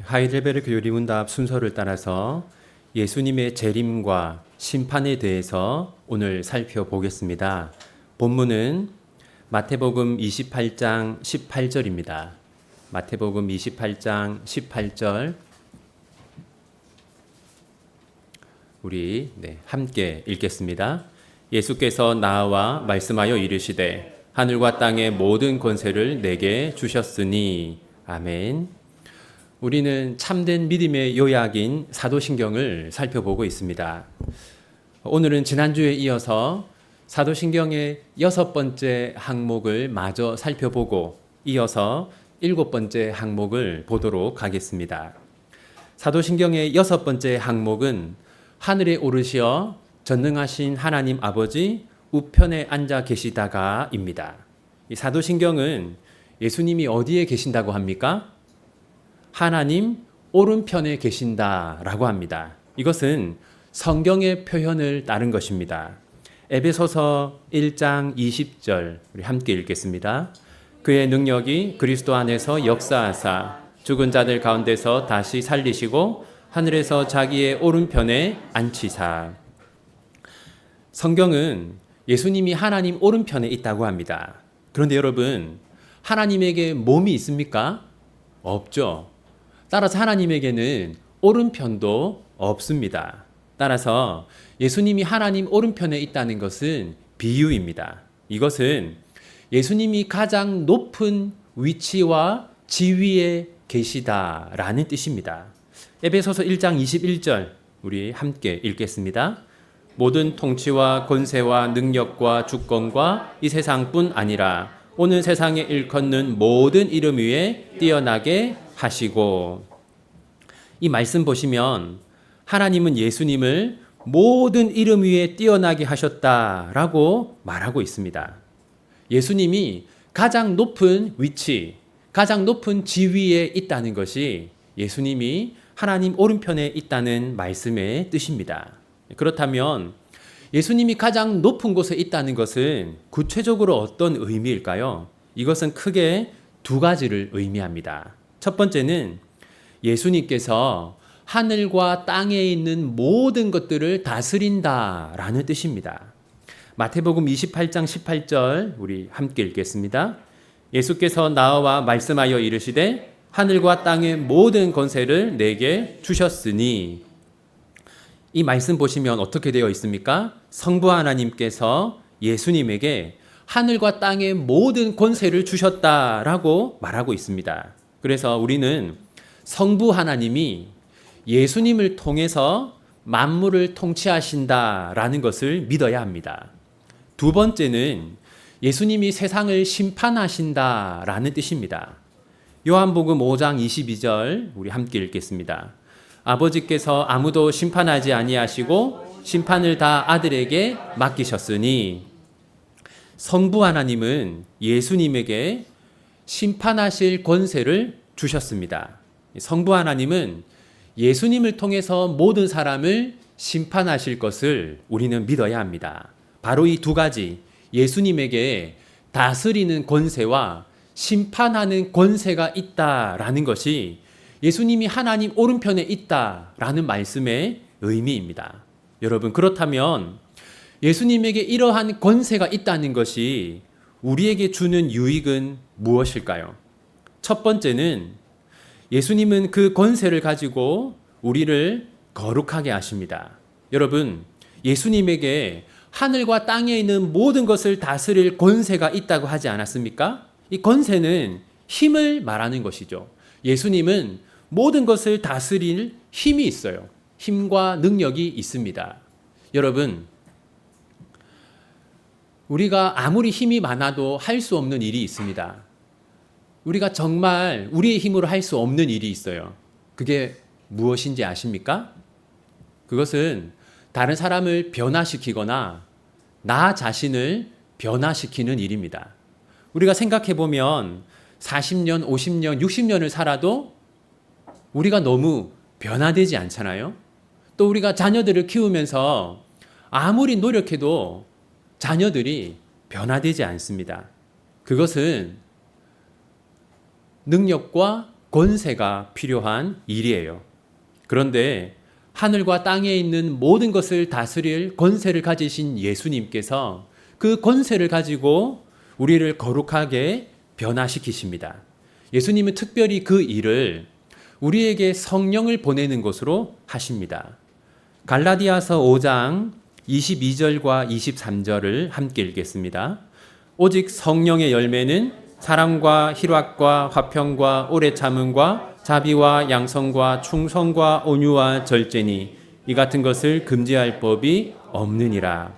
하이델베르 교리문답 순서를 따라서 예수님의 재림과 심판에 대해서 오늘 살펴보겠습니다. 본문은 마태복음 28장 18절입니다. 마태복음 28장 18절 우리 함께 읽겠습니다. 예수께서 나와 말씀하여 이르시되 하늘과 땅의 모든 권세를 내게 주셨으니 아멘. 우리는 참된 믿음의 요약인 사도신경을 살펴보고 있습니다. 오늘은 지난주에 이어서 사도신경의 6번째 항목을 마저 살펴보고 이어서 7번째 항목을 보도록 하겠습니다. 사도신경의 6번째 항목은 하늘에 오르시어 전능하신 하나님 아버지 우편에 앉아 계시다가입니다. 이 사도신경은 예수님이 어디에 계신다고 합니까? 하나님 오른편에 계신다라고 합니다. 이것은 성경의 표현을 따른 것입니다. 에베소서 1장 20절 우리 함께 읽겠습니다. 그의 능력이 그리스도 안에서 역사하사 죽은 자들 가운데서 다시 살리시고 하늘에서 자기의 오른편에 앉히사. 성경은 예수님이 하나님 오른편에 있다고 합니다. 그런데 여러분, 하나님에게 몸이 있습니까? 없죠. 따라서 하나님에게는 오른편도 없습니다. 따라서 예수님이 하나님 오른편에 있다는 것은 비유입니다. 이것은 예수님이 가장 높은 위치와 지위에 계시다라는 뜻입니다. 에베소서 1장 21절 우리 함께 읽겠습니다. 모든 통치와 권세와 능력과 주권과 이 세상뿐 아니라 오는 세상에 일컫는 모든 이름 위에 뛰어나게 하시고. 이 말씀 보시면 하나님은 예수님을 모든 이름 위에 뛰어나게 하셨다라고 말하고 있습니다. 예수님이 가장 높은 위치, 가장 높은 지위에 있다는 것이 예수님이 하나님 오른편에 있다는 말씀의 뜻입니다. 그렇다면 예수님이 가장 높은 곳에 있다는 것은 구체적으로 어떤 의미일까요? 이것은 크게 두 가지를 의미합니다. 첫 번째는 예수님께서 하늘과 땅에 있는 모든 것들을 다스린다라는 뜻입니다. 마태복음 28장 18절 우리 함께 읽겠습니다. 예수께서 나와 말씀하여 이르시되 하늘과 땅의 모든 권세를 내게 주셨으니. 이 말씀 보시면 어떻게 되어 있습니까? 성부 하나님께서 예수님에게 하늘과 땅의 모든 권세를 주셨다라고 말하고 있습니다. 그래서 우리는 성부 하나님이 예수님을 통해서 만물을 통치하신다라는 것을 믿어야 합니다. 두 번째는 예수님이 세상을 심판하신다라는 뜻입니다. 요한복음 5장 22절 우리 함께 읽겠습니다. 아버지께서 아무도 심판하지 아니하시고 심판을 다 아들에게 맡기셨으니. 성부 하나님은 예수님에게 심판하실 권세를 주셨습니다. 성부 하나님은 예수님을 통해서 모든 사람을 심판하실 것을 우리는 믿어야 합니다. 바로 이 두 가지, 예수님에게 다스리는 권세와 심판하는 권세가 있다라는 것이 예수님이 하나님 오른편에 있다라는 말씀의 의미입니다. 여러분, 그렇다면 예수님에게 이러한 권세가 있다는 것이 우리에게 주는 유익은 무엇일까요? 첫 번째는 예수님은 그 권세를 가지고 우리를 거룩하게 하십니다. 여러분, 예수님에게 하늘과 땅에 있는 모든 것을 다스릴 권세가 있다고 하지 않았습니까? 이 권세는 힘을 말하는 것이죠. 예수님은 모든 것을 다스릴 힘이 있어요. 힘과 능력이 있습니다. 여러분, 우리가 아무리 힘이 많아도 할 수 없는 일이 있습니다. 우리가 정말 우리의 힘으로 할 수 없는 일이 있어요. 그게 무엇인지 아십니까? 그것은 다른 사람을 변화시키거나 나 자신을 변화시키는 일입니다. 우리가 생각해 보면 40년, 50년, 60년을 살아도 우리가 너무 변화되지 않잖아요. 또 우리가 자녀들을 키우면서 아무리 노력해도 자녀들이 변화되지 않습니다. 그것은 능력과 권세가 필요한 일이에요. 그런데 하늘과 땅에 있는 모든 것을 다스릴 권세를 가지신 예수님께서 그 권세를 가지고 우리를 거룩하게 변화시키십니다. 예수님은 특별히 그 일을 우리에게 성령을 보내는 것으로 하십니다. 갈라디아서 5장 22절과 23절을 함께 읽겠습니다. 오직 성령의 열매는 사랑과 희락과 화평과 오래 참음과 자비와 양성과 충성과 온유와 절제니 이 같은 것을 금지할 법이 없느니라.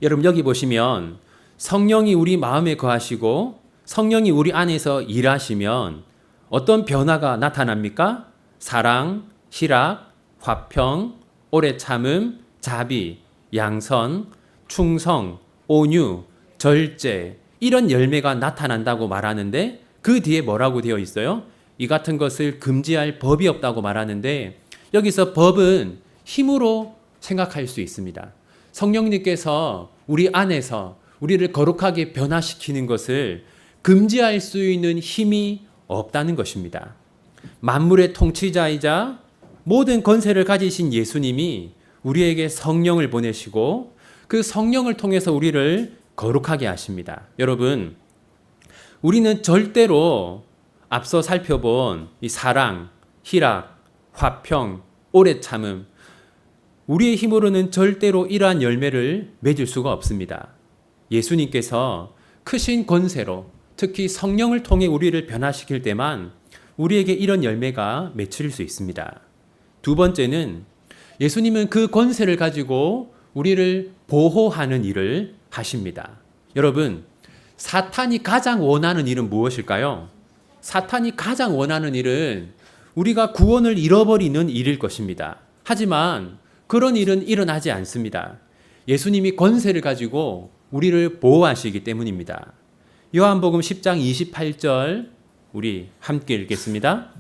여러분 여기 보시면 성령이 우리 마음에 거하시고 성령이 우리 안에서 일하시면 어떤 변화가 나타납니까? 사랑, 희락, 화평, 오래 참음, 자비, 양선, 충성, 온유, 절제 이런 열매가 나타난다고 말하는데 그 뒤에 뭐라고 되어 있어요? 이 같은 것을 금지할 법이 없다고 말하는데 여기서 법은 힘으로 생각할 수 있습니다. 성령님께서 우리 안에서 우리를 거룩하게 변화시키는 것을 금지할 수 있는 힘이 없다는 것입니다. 만물의 통치자이자 모든 권세를 가지신 예수님이 우리에게 성령을 보내시고 그 성령을 통해서 우리를 거룩하게 하십니다. 여러분, 우리는 절대로 앞서 살펴본 이 사랑, 희락, 화평, 오래 참음, 우리의 힘으로는 절대로 이러한 열매를 맺을 수가 없습니다. 예수님께서 크신 권세로 특히 성령을 통해 우리를 변화시킬 때만 우리에게 이런 열매가 맺힐 수 있습니다. 두 번째는 예수님은 그 권세를 가지고 우리를 보호하는 일을 하십니다. 여러분, 사탄이 가장 원하는 일은 무엇일까요? 사탄이 가장 원하는 일은 우리가 구원을 잃어버리는 일일 것입니다. 하지만 그런 일은 일어나지 않습니다. 예수님이 권세를 가지고 우리를 보호하시기 때문입니다. 요한복음 10장 28절 우리 함께 읽겠습니다.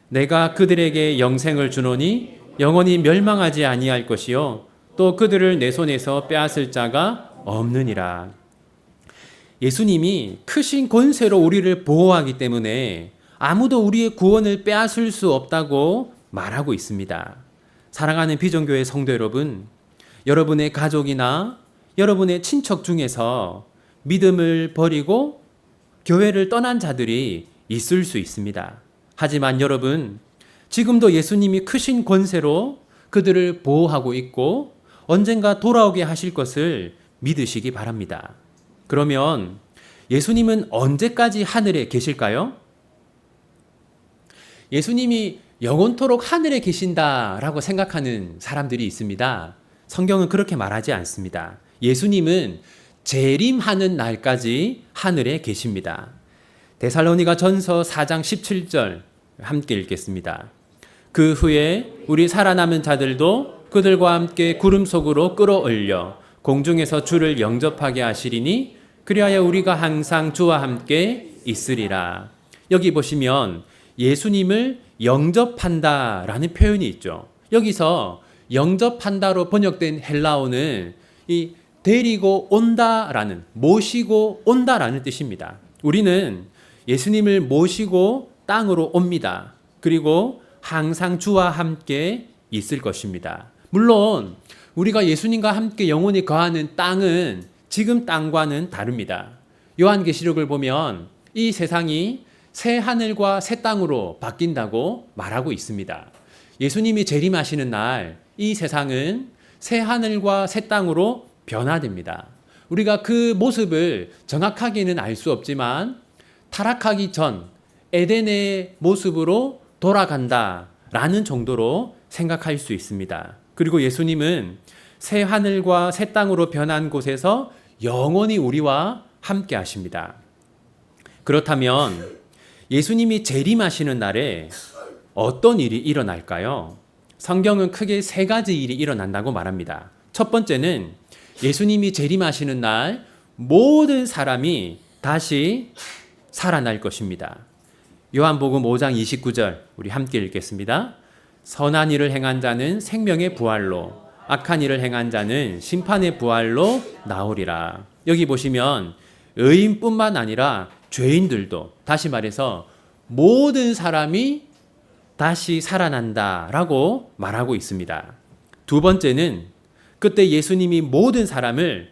내가 그들에게 영생을 주노니 영원히 멸망하지 아니할 것이요 또 그들을 내 손에서 빼앗을 자가 없느니라. 예수님이 크신 권세로 우리를 보호하기 때문에 아무도 우리의 구원을 빼앗을 수 없다고 말하고 있습니다. 사랑하는 비전교회 성도 여러분, 여러분의 가족이나 여러분의 친척 중에서 믿음을 버리고 교회를 떠난 자들이 있을 수 있습니다. 하지만 여러분, 지금도 예수님이 크신 권세로 그들을 보호하고 있고 언젠가 돌아오게 하실 것을 믿으시기 바랍니다. 그러면 예수님은 언제까지 하늘에 계실까요? 예수님이 영원토록 하늘에 계신다라고 생각하는 사람들이 있습니다. 성경은 그렇게 말하지 않습니다. 예수님은 재림하는 날까지 하늘에 계십니다. 데살로니가 전서 4장 17절 함께 읽겠습니다. 그 후에 우리 살아남은 자들도 그들과 함께 구름 속으로 끌어올려 공중에서 주를 영접하게 하시리니 그리하여 우리가 항상 주와 함께 있으리라. 여기 보시면 예수님을 영접한다라는 표현이 있죠. 여기서 영접한다로 번역된 헬라어는 이 데리고 온다라는, 모시고 온다라는 뜻입니다. 우리는 예수님을 모시고 땅으로 옵니다. 그리고 항상 주와 함께 있을 것입니다. 물론 우리가 예수님과 함께 영원히 거하는 땅은 지금 땅과는 다릅니다. 요한계시록을 보면 이 세상이 새 하늘과 새 땅으로 바뀐다고 말하고 있습니다. 예수님이 재림하시는 날 이 세상은 새 하늘과 새 땅으로 변화됩니다. 우리가 그 모습을 정확하게는 알 수 없지만 타락하기 전 에덴의 모습으로 돌아간다라는 정도로 생각할 수 있습니다. 그리고 예수님은 새 하늘과 새 땅으로 변한 곳에서 영원히 우리와 함께 하십니다. 그렇다면 예수님이 재림하시는 날에 어떤 일이 일어날까요? 성경은 크게 세 가지 일이 일어난다고 말합니다. 첫 번째는 예수님이 재림하시는 날 모든 사람이 다시 살아날 것입니다. 요한복음 5장 29절 우리 함께 읽겠습니다. 선한 일을 행한 자는 생명의 부활로, 악한 일을 행한 자는 심판의 부활로 나오리라. 여기 보시면 의인뿐만 아니라 죄인들도, 다시 말해서 모든 사람이 다시 살아난다라고 말하고 있습니다. 두 번째는 그때 예수님이 모든 사람을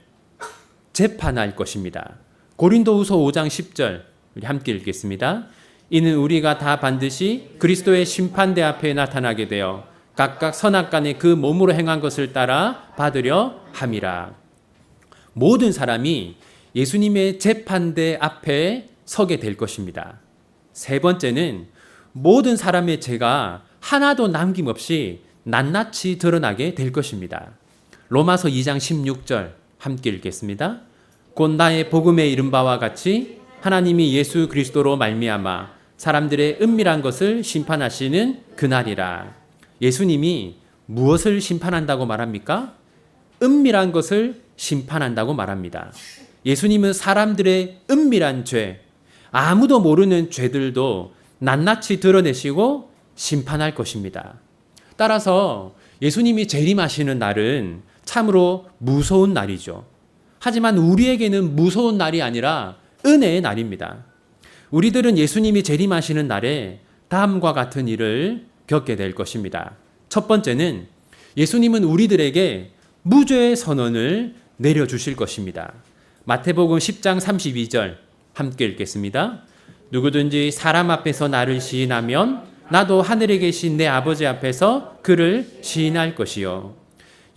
재판할 것입니다. 고린도후서 5장 10절 우리 함께 읽겠습니다. 이는 우리가 다 반드시 그리스도의 심판대 앞에 나타나게 되어 각각 선악간에 그 몸으로 행한 것을 따라 받으려 함이라. 모든 사람이 예수님의 재판대 앞에 서게 될 것입니다. 세 번째는 모든 사람의 죄가 하나도 남김없이 낱낱이 드러나게 될 것입니다. 로마서 2장 16절 함께 읽겠습니다. 곧 나의 복음에 이른 바와 같이 하나님이 예수 그리스도로 말미암아 사람들의 은밀한 것을 심판하시는 그날이라. 예수님이 무엇을 심판한다고 말합니까? 은밀한 것을 심판한다고 말합니다. 예수님은 사람들의 은밀한 죄, 아무도 모르는 죄들도 낱낱이 드러내시고 심판할 것입니다. 따라서 예수님이 재림하시는 날은 참으로 무서운 날이죠. 하지만 우리에게는 무서운 날이 아니라 은혜의 날입니다. 우리들은 예수님이 재림하시는 날에 다음과 같은 일을 겪게 될 것입니다. 첫 번째는 예수님은 우리들에게 무죄의 선언을 내려주실 것입니다. 마태복음 10장 32절 함께 읽겠습니다. 누구든지 사람 앞에서 나를 시인하면 나도 하늘에 계신 내 아버지 앞에서 그를 시인할 것이요.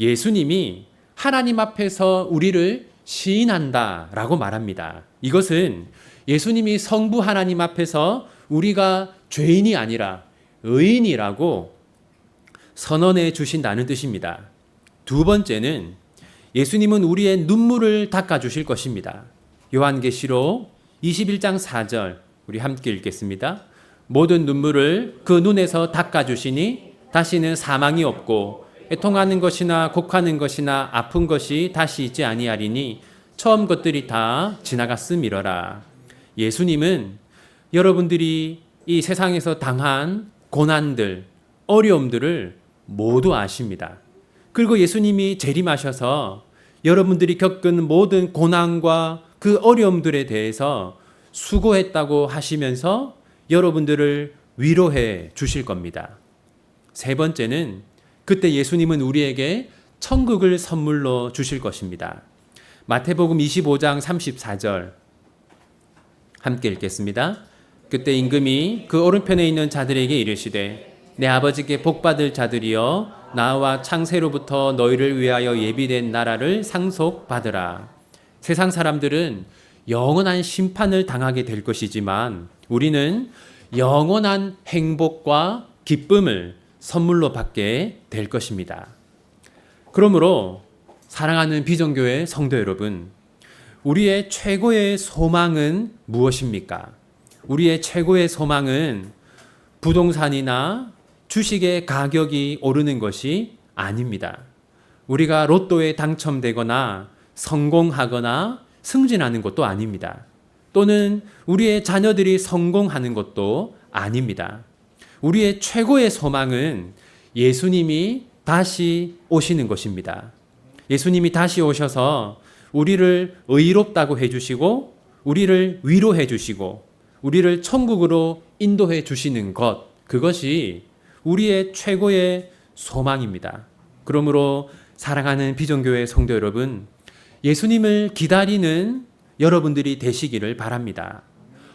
예수님이 하나님 앞에서 우리를 시인한다라고 말합니다. 이것은 예수님이 성부 하나님 앞에서 우리가 죄인이 아니라 의인이라고 선언해 주신다는 뜻입니다. 두 번째는 예수님은 우리의 눈물을 닦아주실 것입니다. 요한계시록 21장 4절 우리 함께 읽겠습니다. 모든 눈물을 그 눈에서 닦아주시니 다시는 사망이 없고 애통하는 것이나 곡하는 것이나 아픈 것이 다시 있지 아니하리니 처음 것들이 다 지나갔음이러라. 예수님은 여러분들이 이 세상에서 당한 고난들, 어려움들을 모두 아십니다. 그리고 예수님이 재림하셔서 여러분들이 겪은 모든 고난과 그 어려움들에 대해서 수고했다고 하시면서 여러분들을 위로해 주실 겁니다. 세 번째는 그때 예수님은 우리에게 천국을 선물로 주실 것입니다. 마태복음 25장 34절 함께 읽겠습니다. 그때 임금이 그 오른편에 있는 자들에게 이르시되 내 아버지께 복받을 자들이여 나와 창세로부터 너희를 위하여 예비된 나라를 상속받으라. 세상 사람들은 영원한 심판을 당하게 될 것이지만 우리는 영원한 행복과 기쁨을 선물로 받게 될 것입니다. 그러므로 사랑하는 비전교회 성도 여러분, 우리의 최고의 소망은 무엇입니까? 우리의 최고의 소망은 부동산이나 주식의 가격이 오르는 것이 아닙니다. 우리가 로또에 당첨되거나 성공하거나 승진하는 것도 아닙니다. 또는 우리의 자녀들이 성공하는 것도 아닙니다. 우리의 최고의 소망은 예수님이 다시 오시는 것입니다. 예수님이 다시 오셔서 우리를 의롭다고 해주시고 우리를 위로해 주시고 우리를 천국으로 인도해 주시는 것, 그것이 우리의 최고의 소망입니다. 그러므로 사랑하는 비전교회 성도 여러분, 예수님을 기다리는 여러분들이 되시기를 바랍니다.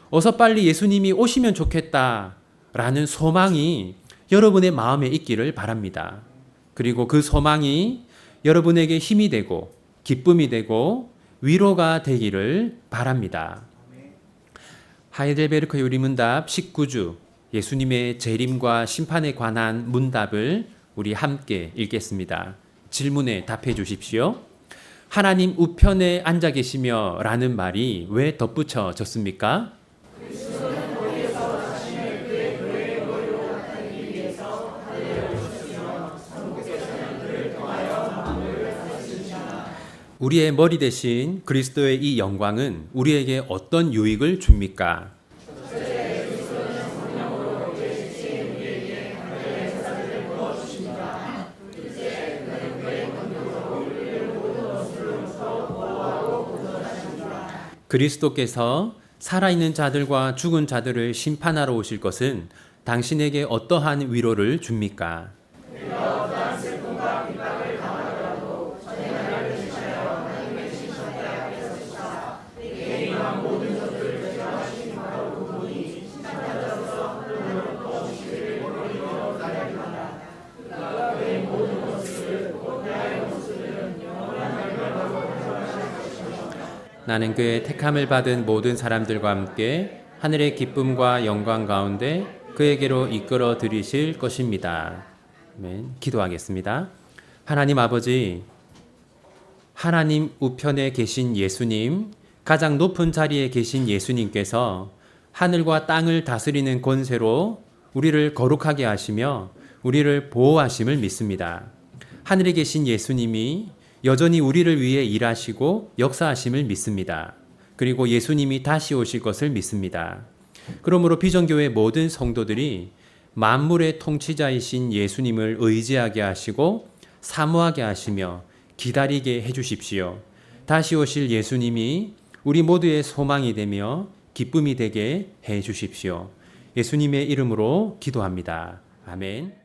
어서 빨리 예수님이 오시면 좋겠다라는 소망이 여러분의 마음에 있기를 바랍니다. 그리고 그 소망이 여러분에게 힘이 되고 기쁨이 되고 위로가 되기를 바랍니다. 하이델베르크 요리문답 19주 예수님의 재림과 심판에 관한 문답을 우리 함께 읽겠습니다. 질문에 답해 주십시오. 하나님 우편에 앉아 계시며 라는 말이 왜 덧붙여졌습니까? 우리의 머리 대신 그리스도의 이 영광은 우리에게 어떤 유익을 줍니까? 그리스도께서 살아있는 자들과 죽은 자들을 심판하러 오실 것은 당신에게 어떠한 위로를 줍니까? 나는 그의 택함을 받은 모든 사람들과 함께 하늘의 기쁨과 영광 가운데 그에게로 이끌어 들이실 것입니다. 아멘. 기도하겠습니다. 하나님 아버지, 하나님 우편에 계신 예수님, 가장 높은 자리에 계신 예수님께서 하늘과 땅을 다스리는 권세로 우리를 거룩하게 하시며 우리를 보호하심을 믿습니다. 하늘에 계신 예수님이 여전히 우리를 위해 일하시고 역사하심을 믿습니다. 그리고 예수님이 다시 오실 것을 믿습니다. 그러므로 비전교회 모든 성도들이 만물의 통치자이신 예수님을 의지하게 하시고 사모하게 하시며 기다리게 해주십시오. 다시 오실 예수님이 우리 모두의 소망이 되며 기쁨이 되게 해주십시오. 예수님의 이름으로 기도합니다. 아멘.